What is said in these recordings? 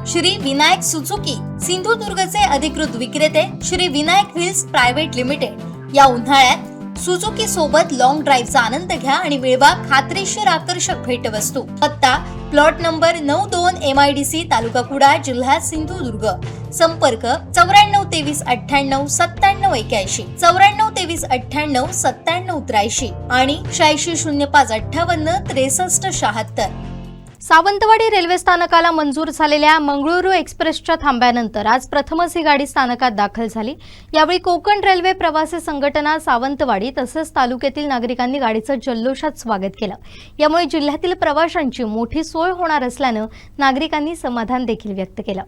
Shri Vinayak Suzuki सिंधुदुर्गचे अधिकृत विक्रेते Shri Vinayak wheels private limited या उन्हाळ्यात सुझुकी सोबत लॉंग ड्राईव्हचा आनंद घ्या आणि मिळवा खात्रीशीर आकर्षक भेटवस्तू। पत्ता प्लॉट नंबर 92 MIDC तालुका कुडाळ जिल्हा सिंधुदुर्ग। संपर्क 94 23 98 97 81 94 23 98 97 83 आणि 86 05 58 63 76। सावंतवाडी रेल्वे स्थानकाला मंजूर झालेल्या मंगळुरू एक्सप्रेसच्या थांब्यानंतर आज प्रथमच ही गाडी स्थानकात दाखल झाली। यावेळी कोकण रेल्वे प्रवासी संघटना सावंतवाडी तसेच तालुक्यातील नागरिकांनी गाडीचं जल्लोषात स्वागत केलं। यामुळे जिल्ह्यातील प्रवाशांची मोठी सोय होणार असल्यानं नागरिकांनी समाधान देखील व्यक्त केलं।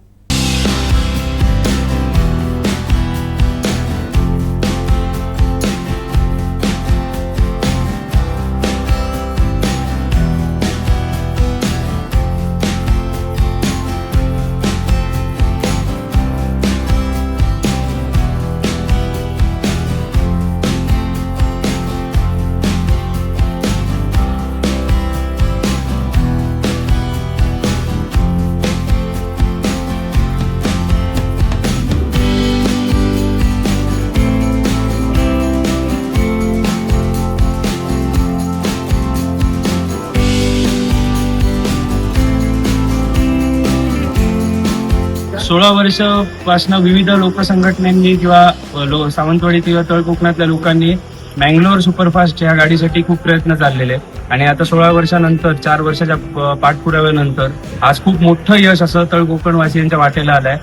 सोळा वर्षापासून विविध लोकसंघटनांनी किंवा सावंतवाडी किंवा तळ कोकणातल्या लोकांनी मँगलोर सुपरफास्ट या गाडीसाठी खूप प्रयत्न चाललेले आणि आता 16 वर्षानंतर 4 वर्षाच्या पाठपुराव्यानंतर आज खूप मोठं यश असं तळ कोकणवासियांच्या वाटेला आलंय।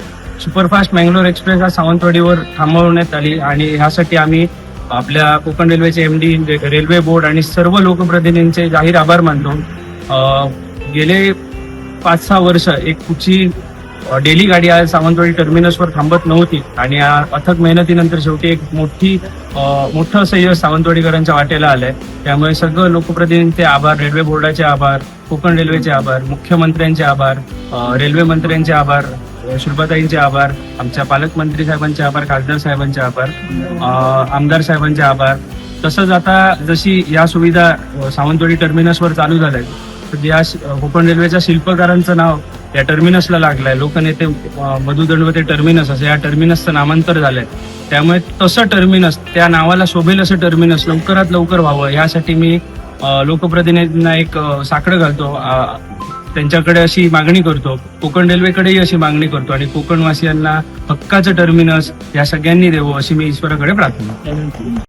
सुपरफास्ट मँगलोर एक्सप्रेस हा सावंतवाडीवर थांबवण्यात आली आणि ह्यासाठी आम्ही आपल्या कोकण रेल्वेचे MD, रेल्वे बोर्ड आणि सर्व लोकप्रतिनिधींचे जाहीर आभार मानतो। गेले 5-6 वर्ष एक कुठची डेली गाडी आज सावंतवाडी टर्मिनसवर थांबत नव्हती आणि अथक मेहनतीनंतर शेवटी एक मोठं असं यश सावंतवाडीकरांच्या वाटेला आलंय। त्यामुळे सगळं लोकप्रतिनिधींचे आभार, रेल्वे बोर्डाचे आभार, कोकण रेल्वेचे आभार, मुख्यमंत्र्यांचे आभार, रेल्वे मंत्र्यांचे आभार, शिल्पाताईंचे आभार, आमच्या पालकमंत्री साहेबांचे आभार, खासदार साहेबांचे आभार, आमदार साहेबांचे आभार। तसंच आता जशी या सुविधा सावंतवाडी टर्मिनसवर चालू झाल्या तर या कोकण रेल्वेच्या शिल्पकारांचं नाव या टर्मिनसला लागलंय। लोकनेते मधु दंडवते टर्मिनस असं या टर्मिनसचं नामांतर झालंय। त्यामुळे तसं टर्मिनस, त्या नावाला शोभेल असं टर्मिनस लवकरात लवकर व्हावं यासाठी मी लोकप्रतिनिधींना एक साकडं घालतो, त्यांच्याकडे अशी मागणी करतो, कोकण रेल्वेकडेही अशी मागणी करतो आणि कोकणवासियांना हक्काचं टर्मिनस या सगळ्यांनी देवं अशी मी ईश्वराकडे प्रार्थना।